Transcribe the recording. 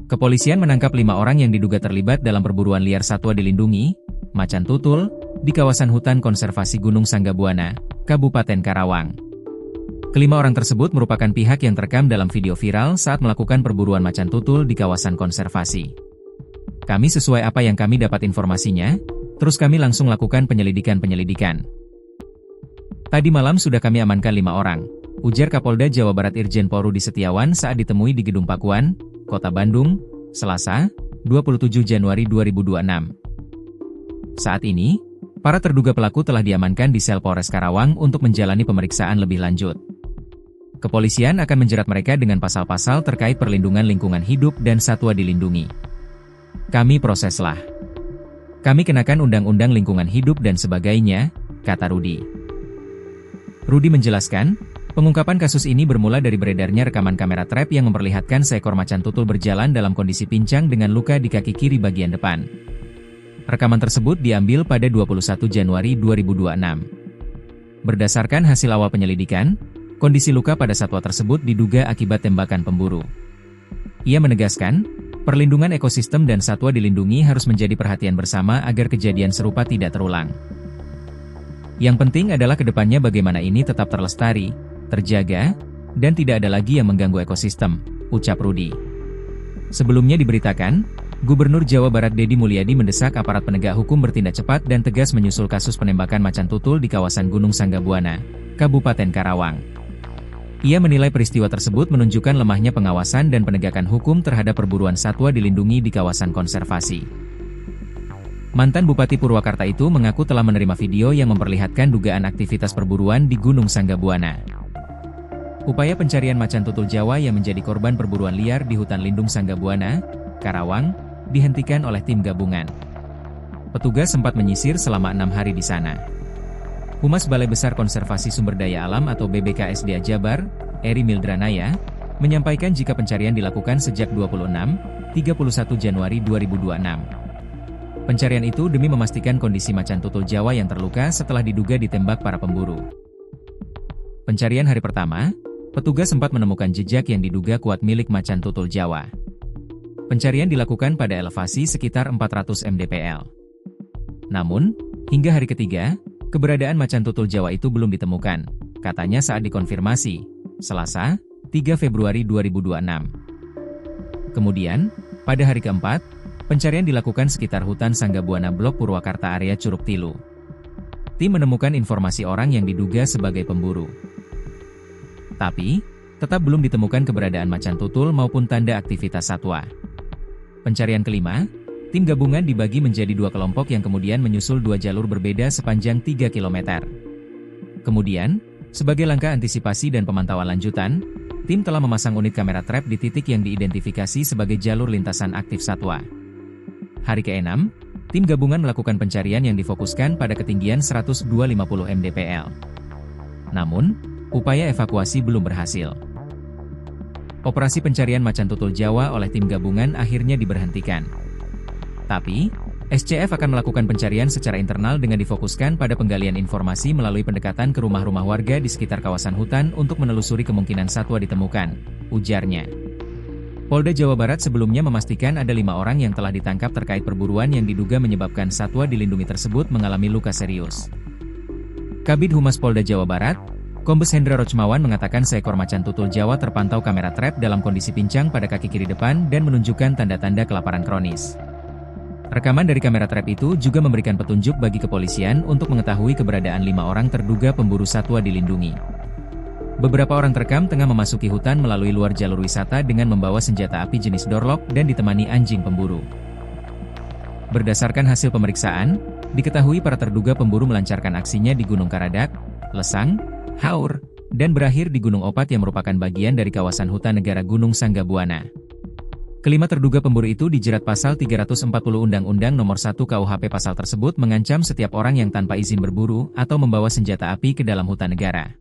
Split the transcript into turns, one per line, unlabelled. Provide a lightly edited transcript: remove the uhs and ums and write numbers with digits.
Kepolisian menangkap 5 orang yang diduga terlibat dalam perburuan liar satwa dilindungi, macan tutul, di kawasan hutan konservasi Gunung Sanggabuana, Kabupaten Karawang. Kelima orang tersebut merupakan pihak yang terekam dalam video viral saat melakukan perburuan macan tutul di kawasan konservasi. Kami sesuai apa yang kami dapat informasinya, terus kami langsung lakukan penyelidikan. Tadi malam sudah kami amankan 5 orang, ujar Kapolda Jawa Barat Irjen Pol Rudi Setiawan saat ditemui di Gedung Pakuan, Kota Bandung, Selasa, 27 Januari 2026. Saat ini, para terduga pelaku telah diamankan di sel Polres Karawang untuk menjalani pemeriksaan lebih lanjut. Kepolisian akan menjerat mereka dengan pasal-pasal terkait perlindungan lingkungan hidup dan satwa dilindungi. Kami proseslah. Kami kenakan undang-undang lingkungan hidup dan sebagainya, kata Rudi. Rudi menjelaskan, pengungkapan kasus ini bermula dari beredarnya rekaman kamera trap yang memperlihatkan seekor macan tutul berjalan dalam kondisi pincang dengan luka di kaki kiri bagian depan. Rekaman tersebut diambil pada 21 Januari 2026. Berdasarkan hasil awal penyelidikan, kondisi luka pada satwa tersebut diduga akibat tembakan pemburu. Ia menegaskan, perlindungan ekosistem dan satwa dilindungi harus menjadi perhatian bersama agar kejadian serupa tidak terulang. Yang penting adalah kedepannya bagaimana ini tetap terlestari, terjaga, dan tidak ada lagi yang mengganggu ekosistem, ucap Rudi. Sebelumnya diberitakan, Gubernur Jawa Barat Deddy Mulyadi mendesak aparat penegak hukum bertindak cepat dan tegas menyusul kasus penembakan macan tutul di kawasan Gunung Sanggabuana, Kabupaten Karawang. Ia menilai peristiwa tersebut menunjukkan lemahnya pengawasan dan penegakan hukum terhadap perburuan satwa dilindungi di kawasan konservasi. Mantan Bupati Purwakarta itu mengaku telah menerima video yang memperlihatkan dugaan aktivitas perburuan di Gunung Sanggabuana. Upaya pencarian macan tutul Jawa yang menjadi korban perburuan liar di hutan lindung Sanggabuana, Karawang, dihentikan oleh tim gabungan. Petugas sempat menyisir selama 6 hari di sana. Humas Balai Besar Konservasi Sumber Daya Alam atau BBKSDA Jabar, Eri Mildranaya, menyampaikan jika pencarian dilakukan sejak 26-31 Januari 2026. Pencarian itu demi memastikan kondisi macan tutul Jawa yang terluka setelah diduga ditembak para pemburu. Pencarian hari pertama, petugas sempat menemukan jejak yang diduga kuat milik macan tutul Jawa. Pencarian dilakukan pada elevasi sekitar 400 mdpl. Namun, hingga hari ketiga, keberadaan macan tutul Jawa itu belum ditemukan, katanya saat dikonfirmasi, Selasa, 3 Februari 2026. Kemudian, pada hari keempat, pencarian dilakukan sekitar hutan Sanggabuana Blok Purwakarta area Curug Tilu. Tim menemukan informasi orang yang diduga sebagai pemburu. Tapi, tetap belum ditemukan keberadaan macan tutul maupun tanda aktivitas satwa. Pencarian kelima, tim gabungan dibagi menjadi 2 kelompok yang kemudian menyusul 2 jalur berbeda sepanjang 3 km. Kemudian, sebagai langkah antisipasi dan pemantauan lanjutan, tim telah memasang unit kamera trap di titik yang diidentifikasi sebagai jalur lintasan aktif satwa. Hari ke-6, tim gabungan melakukan pencarian yang difokuskan pada ketinggian 102-50 mdpl. Namun, upaya evakuasi belum berhasil. Operasi pencarian macan tutul Jawa oleh tim gabungan akhirnya diberhentikan. Tapi, SCF akan melakukan pencarian secara internal dengan difokuskan pada penggalian informasi melalui pendekatan ke rumah-rumah warga di sekitar kawasan hutan untuk menelusuri kemungkinan satwa ditemukan, ujarnya. Polda Jawa Barat sebelumnya memastikan ada 5 orang yang telah ditangkap terkait perburuan yang diduga menyebabkan satwa dilindungi tersebut mengalami luka serius. Kabid Humas Polda Jawa Barat, Kombes Hendra Rochmawan mengatakan seekor macan tutul Jawa terpantau kamera trap dalam kondisi pincang pada kaki kiri depan dan menunjukkan tanda-tanda kelaparan kronis. Rekaman dari kamera trap itu juga memberikan petunjuk bagi kepolisian untuk mengetahui keberadaan 5 orang terduga pemburu satwa dilindungi. Beberapa orang terekam tengah memasuki hutan melalui luar jalur wisata dengan membawa senjata api jenis dorlok dan ditemani anjing pemburu. Berdasarkan hasil pemeriksaan, diketahui para terduga pemburu melancarkan aksinya di Gunung Karadak, Lesang, Haur, dan berakhir di Gunung Opat yang merupakan bagian dari kawasan hutan negara Gunung Sanggabuana. Kelima terduga pemburu itu dijerat pasal 340 Undang-Undang Nomor 1 KUHP. Pasal tersebut mengancam setiap orang yang tanpa izin berburu atau membawa senjata api ke dalam hutan negara.